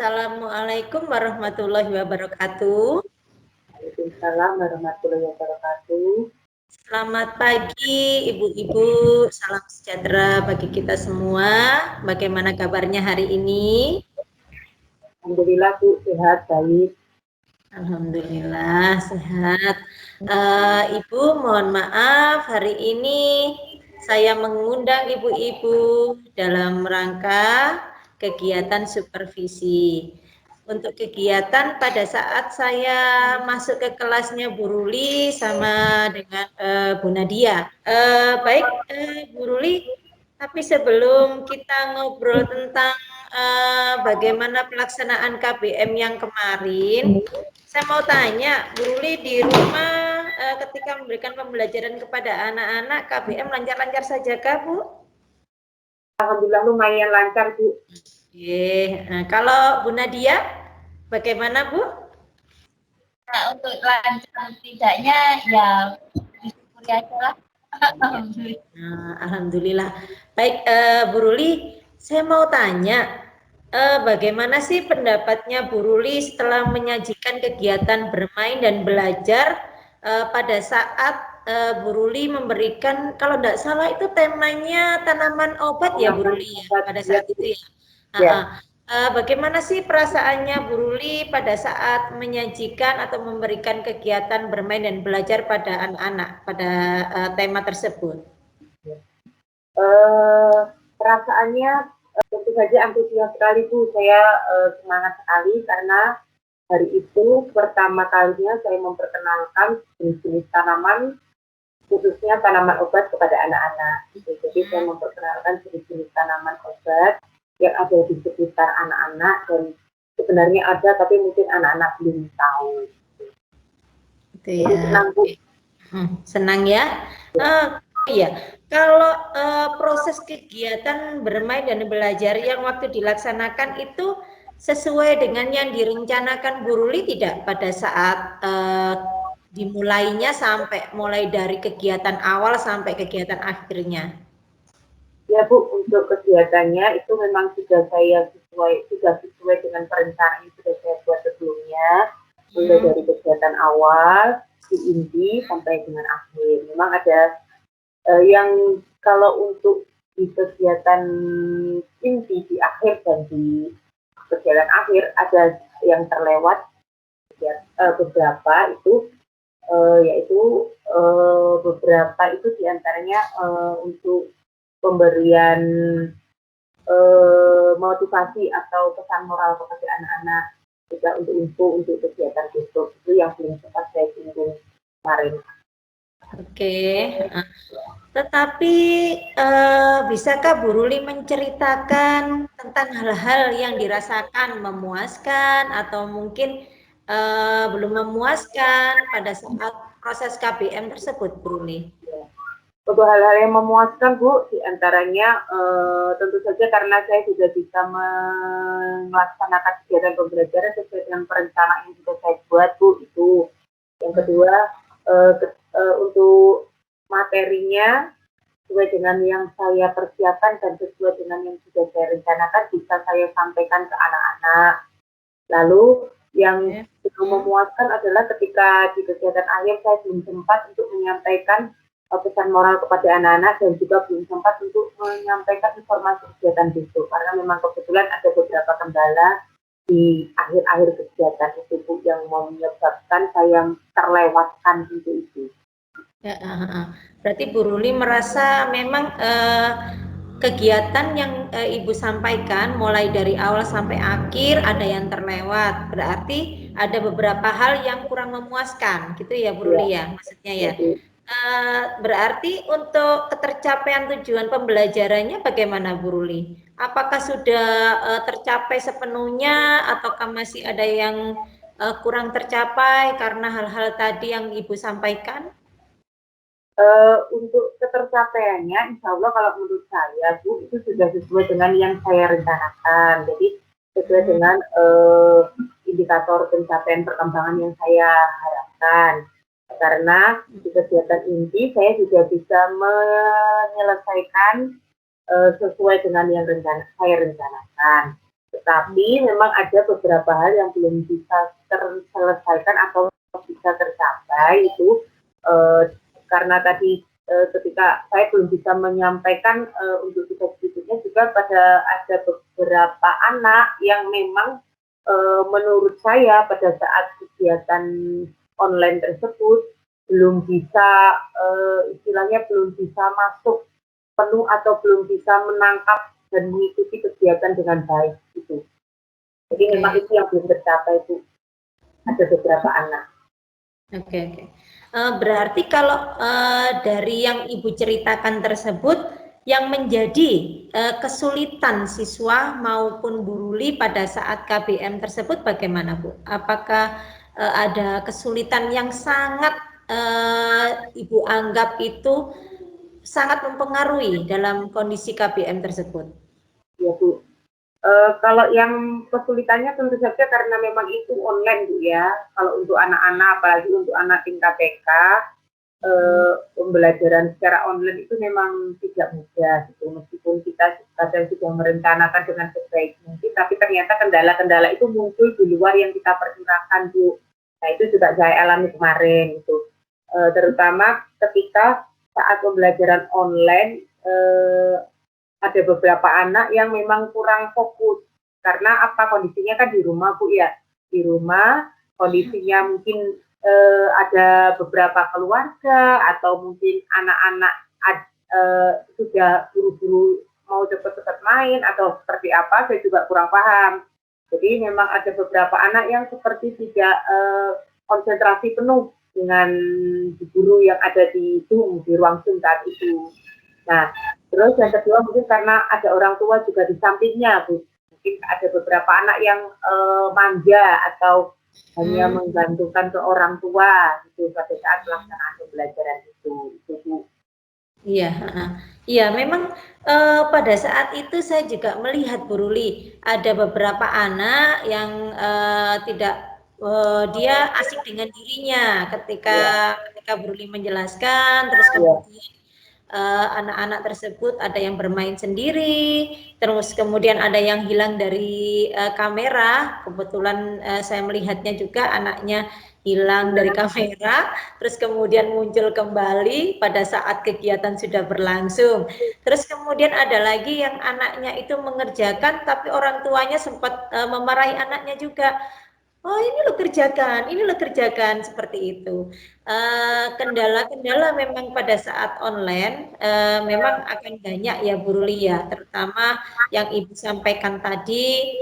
Assalamualaikum warahmatullahi wabarakatuh. Waalaikumsalam warahmatullahi wabarakatuh. Selamat pagi Ibu-ibu, salam sejahtera bagi kita semua. Bagaimana kabarnya hari ini? Alhamdulillah Bu, sehat, baik. Alhamdulillah sehat. Ibu mohon maaf hari ini saya mengundang ibu-ibu dalam rangka kegiatan supervisi. Untuk kegiatan pada saat saya masuk ke kelasnya Bu Ruli sama dengan Bu Nadia. Baik Bu Ruli, tapi sebelum kita ngobrol tentang bagaimana pelaksanaan KBM yang kemarin, saya mau tanya, Bu Ruli di rumah ketika memberikan pembelajaran kepada anak-anak KBM lancar-lancar saja kah Bu? Alhamdulillah lumayan lancar Bu. Nah, kalau Bu Nadia, bagaimana Bu? Nah, untuk lancar tidaknya ya disyukuri aja lah. Alhamdulillah. Baik, Bu Ruli, saya mau tanya, bagaimana sih pendapatnya Bu Ruli setelah menyajikan kegiatan bermain dan belajar pada saat Bu Ruli memberikan, kalau tidak salah itu temanya tanaman obat ya Bu Ruli ya, pada saat itu ya. Bagaimana sih perasaannya Bu Ruli pada saat menyajikan atau memberikan kegiatan bermain dan belajar pada anak-anak pada tema tersebut? Perasaannya tentu saja antusias sekali Bu. Saya semangat sekali karena hari itu pertama kalinya saya memperkenalkan jenis-jenis tanaman, khususnya tanaman obat kepada anak-anak. Jadi saya memperkenalkan jenis-jenis tanaman obat yang ada di sekitar anak-anak dan sebenarnya ada tapi mungkin anak-anak belum tahu. Itu ya. Senang Bu. Senang ya. Iya. Kalau proses kegiatan bermain dan belajar yang waktu dilaksanakan itu sesuai dengan yang direncanakan Bu Ruli tidak pada saat dimulainya sampai mulai dari kegiatan awal sampai kegiatan akhirnya? Ya Bu, untuk kegiatannya itu memang sudah sesuai dengan perencanaan yang sudah saya buat sebelumnya, mulai dari kegiatan awal, di inti sampai dengan akhir. Memang ada yang kalau untuk di kegiatan inti di akhir dan di kegiatan akhir ada yang terlewat beberapa itu yaitu beberapa itu diantaranya untuk pemberian motivasi atau pesan moral kepada anak-anak, juga untuk info untuk kegiatan besok itu yang belum sempat saya singgung kemarin. Oke. Tetapi bisakah Bu Ruli menceritakan tentang hal-hal yang dirasakan memuaskan atau mungkin belum memuaskan pada saat proses KBM tersebut, Bu Ruli? Untuk hal-hal yang memuaskan Bu, diantaranya tentu saja karena saya sudah bisa melaksanakan kegiatan pembelajaran sesuai dengan perencanaan yang sudah saya buat Bu, itu. Yang kedua, untuk materinya sesuai dengan yang saya persiapkan dan sesuai dengan yang sudah saya rencanakan bisa saya sampaikan ke anak-anak. Lalu yang belum memuaskan adalah ketika di kegiatan akhir saya belum sempat untuk menyampaikan pesan moral kepada anak-anak dan juga belum sempat untuk menyampaikan informasi kegiatan besok karena memang kebetulan ada beberapa kendala di akhir-akhir kegiatan itu yang menyebabkan saya terlewatkan itu. Ya, berarti Bu Ruli merasa memang kegiatan yang Ibu sampaikan mulai dari awal sampai akhir ada yang terlewat, berarti ada beberapa hal yang kurang memuaskan, gitu ya Bu Ruli ya, maksudnya ya. Berarti untuk ketercapaian tujuan pembelajarannya bagaimana Bu Ruli? Apakah sudah tercapai sepenuhnya ataukah masih ada yang kurang tercapai karena hal-hal tadi yang Ibu sampaikan? Untuk ketercapaiannya, insya Allah kalau menurut saya Bu itu sudah sesuai dengan yang saya rencanakan. Jadi sesuai dengan indikator pencapaian perkembangan yang saya harapkan. Karena di kegiatan inti saya juga bisa menyelesaikan sesuai dengan yang saya rencanakan. Tetapi memang ada beberapa hal yang belum bisa terselesaikan atau bisa tercapai itu karena tadi ketika saya belum bisa menyampaikan untuk tugas berikutnya juga ada beberapa anak yang memang menurut saya pada saat kegiatan online tersebut belum bisa istilahnya belum bisa masuk penuh atau belum bisa menangkap dan mengikuti kegiatan dengan baik itu. Jadi memang itu yang belum tercapai itu ada beberapa anak. Oke. Berarti kalau dari yang Ibu ceritakan tersebut, yang menjadi kesulitan siswa maupun Bu Ruli pada saat KBM tersebut bagaimana, Bu? Apakah ada kesulitan yang sangat Ibu anggap itu sangat mempengaruhi dalam kondisi KBM tersebut? Ya Bu, kalau yang kesulitannya tentu saja karena memang itu online Bu ya. Kalau untuk anak-anak, apalagi untuk anak tingkat TK, pembelajaran secara online itu memang tidak mudah gitu. Meskipun kita kadang sudah merencanakan dengan sebaik mungkin, tapi ternyata kendala-kendala itu muncul di luar yang kita perkirakan Bu. Nah itu juga saya alami kemarin gitu. Terutama ketika saat pembelajaran online ada beberapa anak yang memang kurang fokus karena apa kondisinya kan di rumah Bu ya, di rumah kondisinya mungkin ada beberapa keluarga atau mungkin anak-anak sudah buru-buru mau cepat-cepat main atau seperti apa saya juga kurang paham. Jadi memang ada beberapa anak yang seperti tidak konsentrasi penuh dengan guru yang ada di Zoom, di ruang Zoom saat itu. Nah, terus yang kedua mungkin karena ada orang tua juga di sampingnya, Bu. Mungkin ada beberapa anak yang manja atau hanya menggantungkan ke orang tua gitu pada saat pelaksanaan pembelajaran itu Bu. Iya, iya memang pada saat itu saya juga melihat Bu Ruli ada beberapa anak yang tidak dia asik dengan dirinya ketika Bu Ruli menjelaskan, terus kemudian anak-anak tersebut ada yang bermain sendiri, terus kemudian ada yang hilang dari kamera. Kebetulan saya melihatnya juga anaknya hilang dari kamera, terus kemudian muncul kembali pada saat kegiatan sudah berlangsung. Terus kemudian ada lagi yang anaknya itu mengerjakan, tapi orang tuanya sempat memarahi anaknya juga. Oh ini lo kerjakan seperti itu. Kendala-kendala memang pada saat online memang akan banyak ya Bu Ruli ya, terutama yang Ibu sampaikan tadi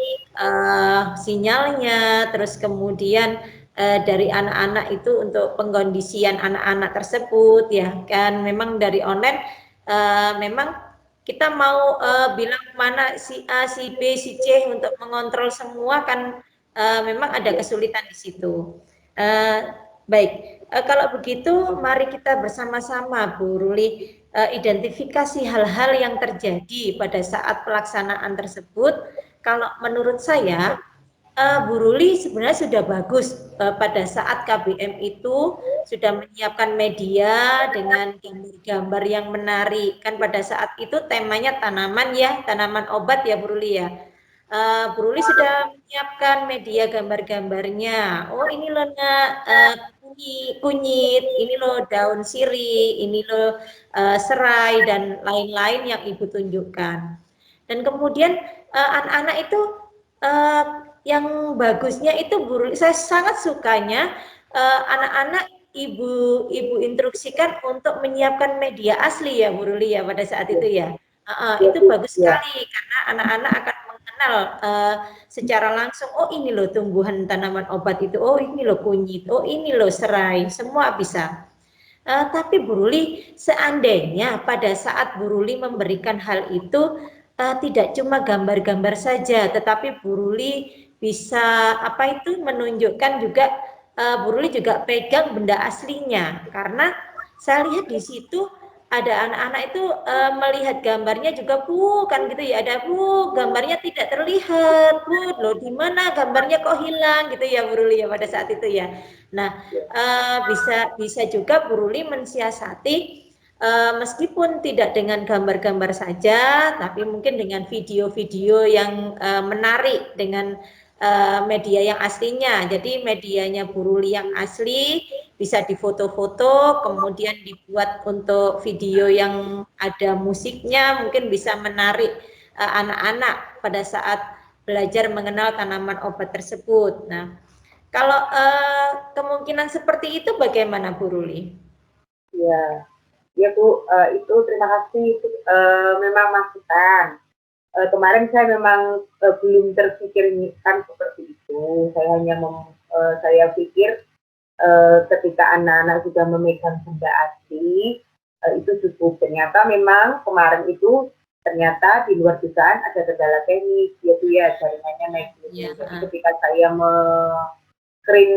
sinyalnya, terus kemudian dari anak-anak itu untuk pengkondisian anak-anak tersebut ya kan, memang dari online memang kita mau bilang mana si A, si B, si C untuk mengontrol semua kan memang ada kesulitan di situ. Baik, kalau begitu mari kita bersama-sama Bu Ruli identifikasi hal-hal yang terjadi pada saat pelaksanaan tersebut. Kalau menurut saya Bu Ruli sebenarnya sudah bagus pada saat KBM itu sudah menyiapkan media dengan gambar-gambar yang menarik. Kan pada saat itu temanya tanaman ya, tanaman obat ya Bu Ruli ya. Bu Ruli sudah menyiapkan media gambar-gambarnya. Oh ini loh nak kunyit, ini loh daun sirih, ini loh serai dan lain-lain yang Ibu tunjukkan. Dan kemudian anak-anak itu yang bagusnya itu Bu Ruli, saya sangat sukanya anak-anak Ibu instruksikan untuk menyiapkan media asli ya Bu Ruli ya pada saat itu ya. Itu bagus sekali karena anak-anak akan mengenal secara langsung, oh ini loh tumbuhan tanaman obat itu, oh ini loh kunyit, oh ini loh serai, semua bisa. Tapi Bu Ruli, seandainya pada saat Bu Ruli memberikan hal itu tidak cuma gambar-gambar saja, tetapi Bu Ruli bisa apa itu menunjukkan juga Bu Ruli juga pegang benda aslinya, karena saya lihat di situ ada anak-anak itu melihat gambarnya juga bukan gitu ya, ada Bu gambarnya tidak terlihat Bu, loh di mana gambarnya kok hilang gitu ya Bu Ruli ya pada saat itu ya. Nah bisa juga Bu Ruli mensiasati meskipun tidak dengan gambar-gambar saja, tapi mungkin dengan video-video yang menarik dengan media yang aslinya. Jadi medianya Bu Ruli yang asli bisa difoto-foto, kemudian dibuat untuk video yang ada musiknya, mungkin bisa menarik anak-anak pada saat belajar mengenal tanaman obat tersebut. Nah, kalau kemungkinan seperti itu bagaimana Bu Ruli? Ya, ya Bu, itu terima kasih. Itu memang masukan. Kemarin saya memang belum terpikirkan seperti itu. Saya hanya saya pikir ketika anak-anak sudah memegang benda asli itu cukup. Ternyata memang kemarin itu ternyata di luar dugaan ada kendala teknis, yaitu ya jaringannya naik. Ya. Jadi ketika saya screen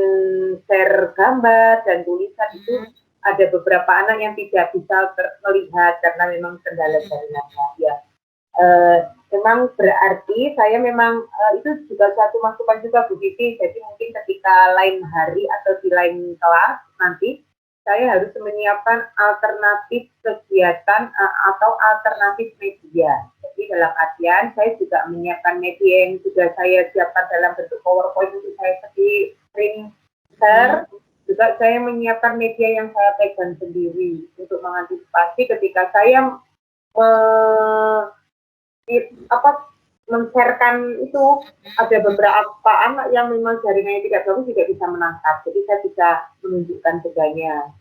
share gambar dan tulisan itu ada beberapa anak yang tidak bisa melihat karena memang kendala jaringannya. Ya, memang berarti saya memang itu juga satu masukan juga Bu Titi. Jadi mungkin ketika lain hari atau di lain kelas nanti saya harus menyiapkan alternatif kegiatan atau alternatif media. Jadi dalam artian saya juga menyiapkan media yang sudah saya siapkan dalam bentuk PowerPoint untuk saya screen share. Juga saya menyiapkan media yang saya pegang sendiri untuk mengantisipasi ketika saya men-sharekan itu ada beberapa anak yang memang jaringannya tidak bagus tidak bisa menangkap. Jadi saya bisa menunjukkan bedanya.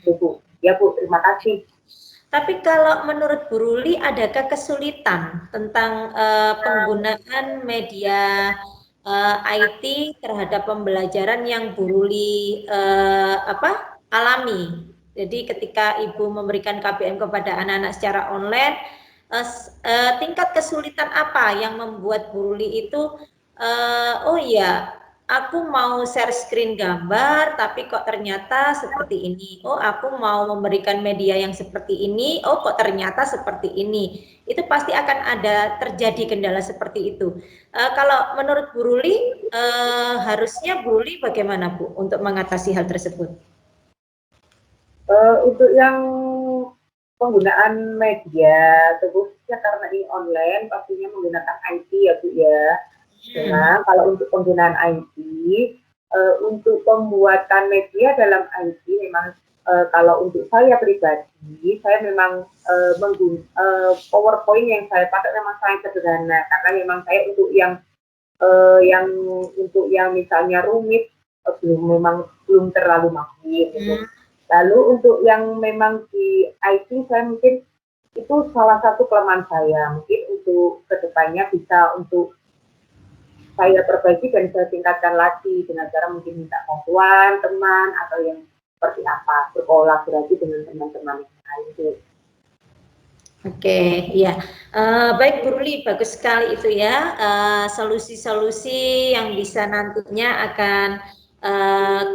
Gitu. Ya Bu, terima kasih. Tapi kalau menurut Bu Ruli, adakah kesulitan tentang penggunaan media IT terhadap pembelajaran yang Bu Ruli alami? Jadi ketika Ibu memberikan KBM kepada anak-anak secara online, tingkat kesulitan apa yang membuat Bu Ruli itu oh iya, aku mau share screen gambar tapi kok ternyata seperti ini. Oh, aku mau memberikan media yang seperti ini, oh kok ternyata seperti ini. Itu pasti akan ada terjadi kendala seperti itu. Kalau menurut Bu Ruli, harusnya Bu Ruli bagaimana Bu untuk mengatasi hal tersebut? Untuk yang penggunaan media, khususnya karena ini online, pastinya menggunakan IT ya Bu ya. Nah, kalau untuk penggunaan IT, untuk pembuatan media dalam IT memang kalau untuk saya pribadi, saya memang PowerPoint yang saya pakai memang sangat sederhana karena memang saya untuk yang misalnya rumit memang belum terlalu mahir gitu. Lalu untuk yang memang di IT saya mungkin itu salah satu kelemahan saya. Mungkin untuk kedepannya bisa untuk saya perbaiki dan saya tingkatkan lagi dengan cara mungkin minta bantuan teman atau yang seperti apa, berkolaborasi dengan teman-teman yang lain. Oke, ya. Baik Bu Ruli, bagus sekali itu ya. Solusi-solusi yang bisa nantinya akan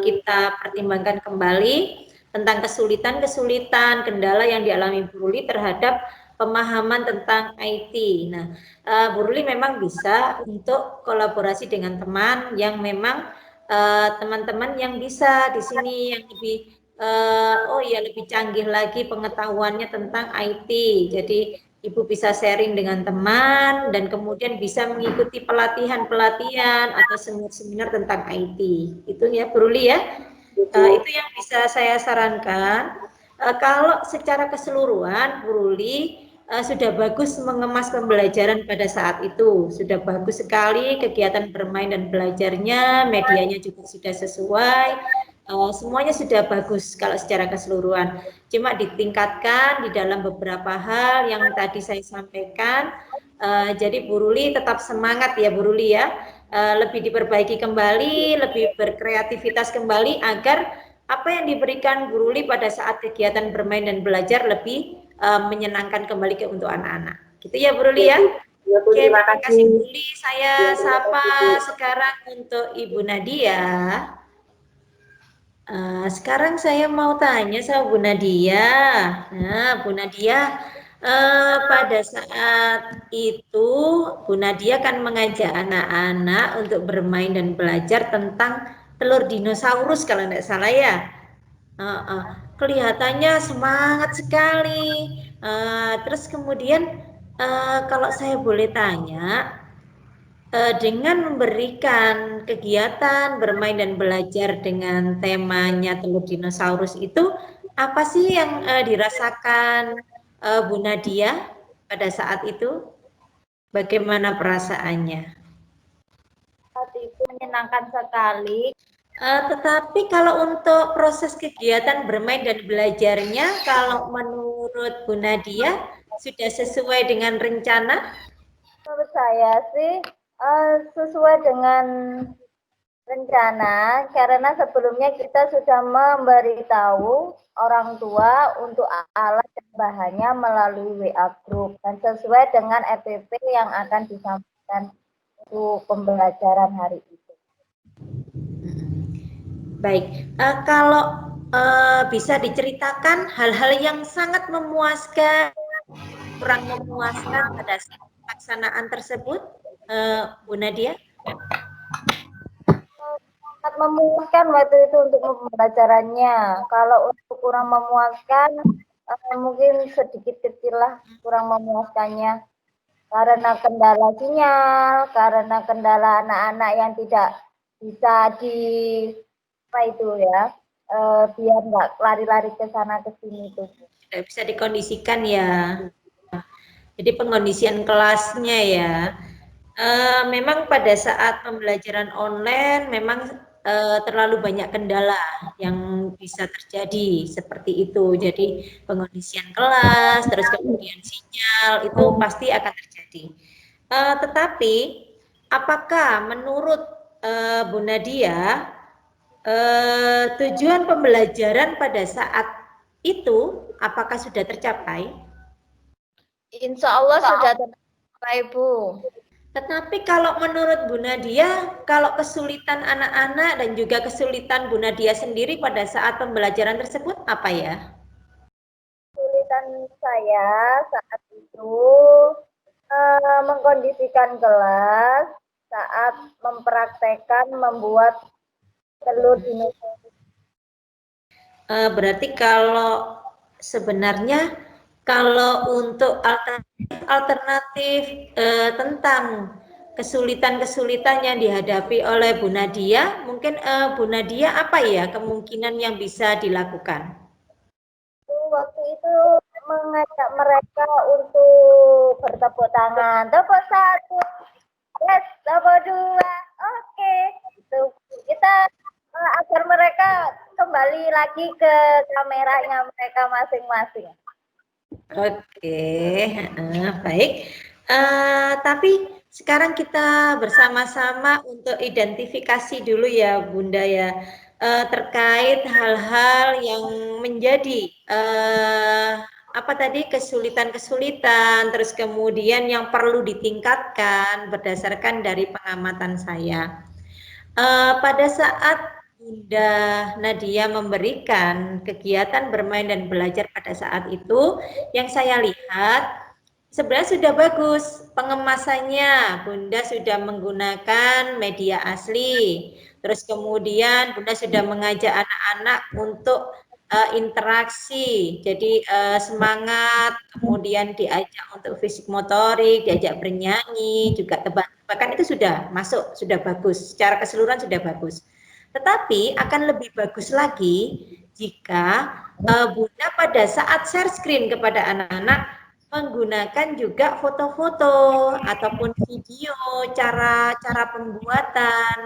kita pertimbangkan kembali tentang kesulitan-kesulitan, kendala yang dialami Bu Ruli terhadap pemahaman tentang IT. Nah, Bu Ruli memang bisa untuk kolaborasi dengan teman yang memang teman-teman yang bisa di sini yang lebih lebih canggih lagi pengetahuannya tentang IT. Jadi Ibu bisa sharing dengan teman dan kemudian bisa mengikuti pelatihan-pelatihan atau seminar-seminar tentang IT. Itu ya Bu Ruli ya. Itu yang bisa saya sarankan. Kalau secara keseluruhan Bu Ruli sudah bagus mengemas pembelajaran pada saat itu, sudah bagus sekali kegiatan bermain dan belajarnya, medianya juga sudah sesuai, semuanya sudah bagus kalau secara keseluruhan. Cuma ditingkatkan di dalam beberapa hal yang tadi saya sampaikan. Jadi Bu Ruli tetap semangat ya Bu Ruli ya, lebih diperbaiki kembali, lebih berkreativitas kembali agar apa yang diberikan Bu Ruli pada saat kegiatan bermain dan belajar lebih menyenangkan kembali untuk anak-anak. Gitu ya Bu Ruli ya. Oke, terima kasih Bu Ruli. Saya sapa sekarang untuk Ibu Nadia. Sekarang saya mau tanya sama Bu Nadia. Nah, Bu Nadia, pada saat itu Bu Nadia kan mengajak anak-anak untuk bermain dan belajar tentang telur dinosaurus kalau tidak salah ya. kelihatannya semangat sekali. Terus kemudian kalau saya boleh tanya, dengan memberikan kegiatan bermain dan belajar dengan temanya telur dinosaurus itu, apa sih yang dirasakan Bu Nadia pada saat itu? Bagaimana perasaannya? Saat itu menyenangkan sekali. Tetapi kalau untuk proses kegiatan bermain dan belajarnya, kalau menurut Bu Nadia sudah sesuai dengan rencana? Menurut saya sih sesuai dengan rencana, karena sebelumnya kita sudah memberitahu orang tua untuk alat dan bahannya melalui WA group dan sesuai dengan EPP yang akan disampaikan untuk pembelajaran hari itu. Baik, kalau bisa diceritakan hal-hal yang sangat memuaskan, kurang memuaskan pada saat pelaksanaan tersebut, Bu Nadia? Sangat memuaskan waktu itu untuk pembelajarannya. Kalau untuk kurang memuaskan, mungkin sedikit kecil lah kurang memuaskannya. Karena kendala sinyal, karena kendala anak-anak yang tidak bisa apa itu ya, biar nggak lari-lari ke sana ke sini tuh. Tidak bisa dikondisikan ya. Jadi pengondisian kelasnya ya. Memang pada saat pembelajaran online memang terlalu banyak kendala yang bisa terjadi seperti itu. Jadi pengondisian kelas, terus kemudian sinyal itu pasti akan terjadi. Tetapi apakah menurut Bu Nadia tujuan pembelajaran pada saat itu apakah sudah tercapai? Insya Allah sudah tercapai, Bu. Tetapi kalau menurut Bu Nadia, kalau kesulitan anak-anak dan juga kesulitan Bu Nadia sendiri pada saat pembelajaran tersebut apa ya? Kesulitan saya saat itu mengkondisikan kelas saat mempraktekkan membuat telur dinosaurus. Berarti kalau sebenarnya kalau untuk alternatif tentang kesulitan-kesulitan yang dihadapi oleh Bu Nadia, mungkin Bu Nadia apa ya kemungkinan yang bisa dilakukan? Waktu itu mengajak mereka untuk bertepuk tangan. Tepuk satu, yes, tepuk dua, oke. Itu kita agar mereka kembali lagi ke kameranya mereka masing-masing. Oke, baik. Tapi sekarang kita bersama-sama untuk identifikasi dulu ya, Bunda ya, terkait hal-hal yang menjadi apa tadi kesulitan-kesulitan, terus kemudian yang perlu ditingkatkan berdasarkan dari pengamatan saya. Pada saat Bunda Nadia memberikan kegiatan bermain dan belajar pada saat itu, yang saya lihat sebenarnya sudah bagus pengemasannya. Bunda sudah menggunakan media asli. Terus kemudian Bunda sudah mengajak anak-anak untuk interaksi. Jadi semangat, kemudian diajak untuk fisik motorik, diajak bernyanyi, juga tebak-tebakan itu sudah masuk, sudah bagus. Secara keseluruhan sudah bagus. Tetapi akan lebih bagus lagi jika Bunda pada saat share screen kepada anak-anak menggunakan juga foto-foto ataupun video cara pembuatan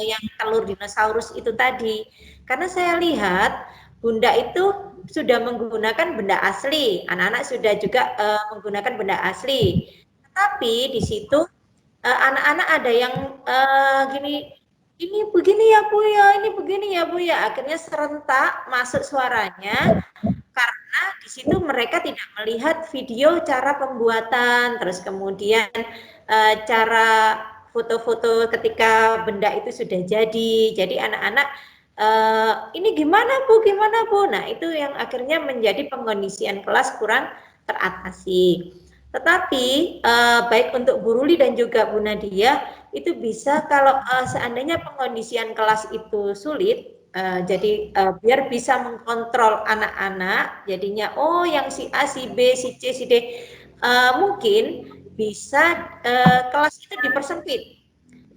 yang telur dinosaurus itu tadi. Karena saya lihat Bunda itu sudah menggunakan benda asli, anak-anak sudah juga menggunakan benda asli. Tetapi di situ anak-anak ada yang gini, ini begini ya Bu ya, ini begini ya Bu ya. Akhirnya serentak masuk suaranya karena di situ mereka tidak melihat video cara pembuatan, terus kemudian cara foto-foto ketika benda itu sudah jadi. Jadi anak-anak ini gimana Bu, gimana Bu? Nah itu yang akhirnya menjadi pengondisian kelas kurang teratasi. Tetapi baik untuk Bu Ruli dan juga Bu Nadia itu bisa kalau seandainya pengondisian kelas itu sulit, Jadi biar bisa mengkontrol anak-anak, jadinya oh yang si A, si B, si C, si D, mungkin bisa kelas itu dipersempit.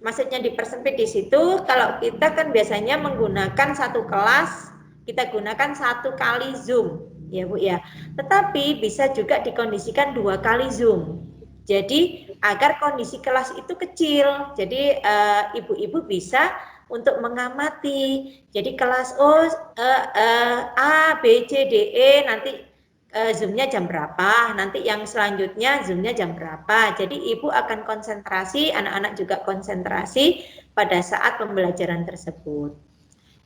Maksudnya dipersempit di situ, kalau kita kan biasanya menggunakan satu kelas, kita gunakan 1 kali Zoom, ya Bu ya. Tetapi bisa juga dikondisikan 2 kali Zoom. Jadi agar kondisi kelas itu kecil, jadi ibu-ibu bisa untuk mengamati. Jadi kelas A, B, C, D, E nanti Zoom-nya jam berapa, nanti yang selanjutnya Zoom-nya jam berapa. Jadi ibu akan konsentrasi, anak-anak juga konsentrasi pada saat pembelajaran tersebut.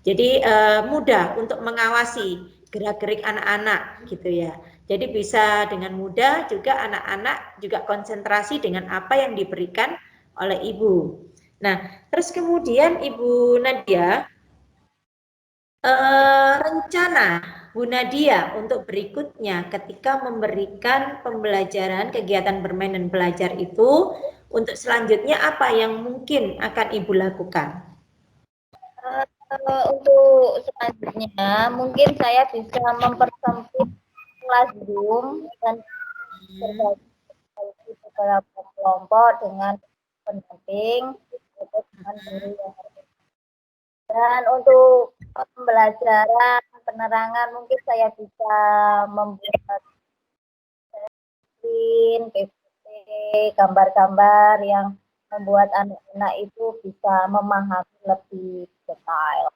Jadi mudah untuk mengawasi gerak-gerik anak-anak gitu ya. Jadi bisa dengan mudah juga anak-anak juga konsentrasi dengan apa yang diberikan oleh ibu. Nah, terus kemudian Ibu Nadia, rencana Bu Nadia untuk berikutnya ketika memberikan pembelajaran, kegiatan bermain dan belajar itu, untuk selanjutnya apa yang mungkin akan Ibu lakukan? Untuk selanjutnya, mungkin saya bisa mempersempit kelas Zoom dan berbagi beberapa kelompok dengan pendamping atau dengan guru yang dan untuk pembelajaran penerangan mungkin saya bisa membuat PPT, gambar-gambar yang membuat anak-anak itu bisa memahami lebih detail.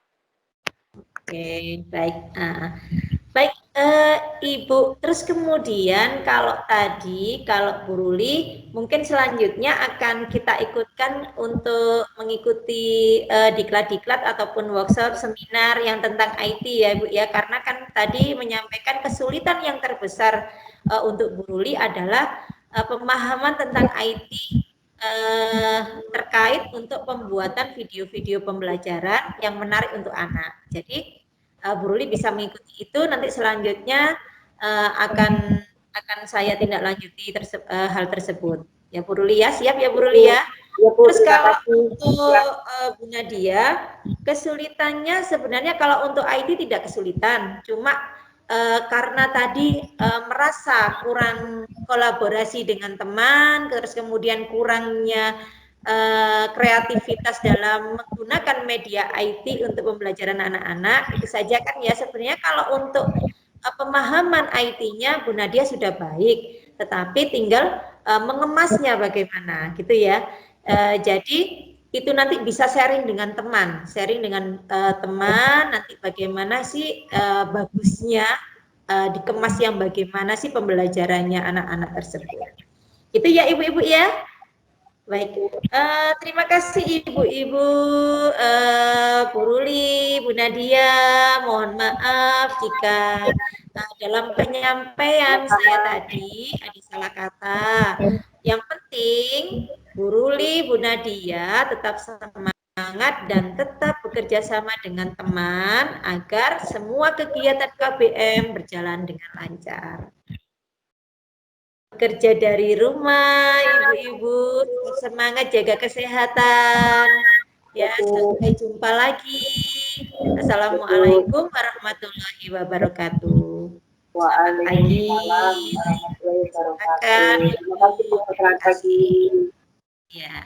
Oke, baik. Baik, Ibu. Terus kemudian kalau tadi, kalau Bu Ruli, mungkin selanjutnya akan kita ikutkan untuk mengikuti diklat-diklat ataupun workshop, seminar yang tentang IT ya Bu ya. Karena kan tadi menyampaikan kesulitan yang terbesar untuk Bu Ruli adalah pemahaman tentang IT terkait untuk pembuatan video-video pembelajaran yang menarik untuk anak. Jadi Bu Ruli bisa mengikuti itu, nanti selanjutnya akan saya tindak lanjuti hal tersebut. Ya Bu Ruli ya, siap ya Bu Ruli ya. Terus kalau untuk Bu Nadia, kesulitannya sebenarnya kalau untuk IT tidak kesulitan, cuma karena tadi merasa kurang kolaborasi dengan teman, terus kemudian kurangnya kreativitas dalam menggunakan media IT untuk pembelajaran anak-anak, itu saja kan ya. Sebenarnya kalau untuk pemahaman IT-nya Bu Nadia sudah baik, tetapi tinggal mengemasnya bagaimana gitu ya. Jadi itu nanti bisa sharing dengan teman, teman nanti bagaimana sih bagusnya dikemas yang bagaimana sih pembelajarannya anak-anak tersebut. Itu ya Ibu-ibu ya. Baik, terima kasih Ibu-ibu, Bu Ruli, Bu Nadia. Mohon maaf jika dalam penyampaian saya tadi ada salah kata. Yang penting Bu Ruli, Bu Nadia tetap semangat dan tetap bekerja sama dengan teman agar semua kegiatan KBM berjalan dengan lancar. Kerja dari rumah, ibu-ibu, semangat jaga kesehatan. Ya, sampai jumpa lagi. Assalamualaikum warahmatullahi wabarakatuh. Waalaikumsalam warahmatullahi wabarakatuh. Terima kasih Bu Putranti. Ya.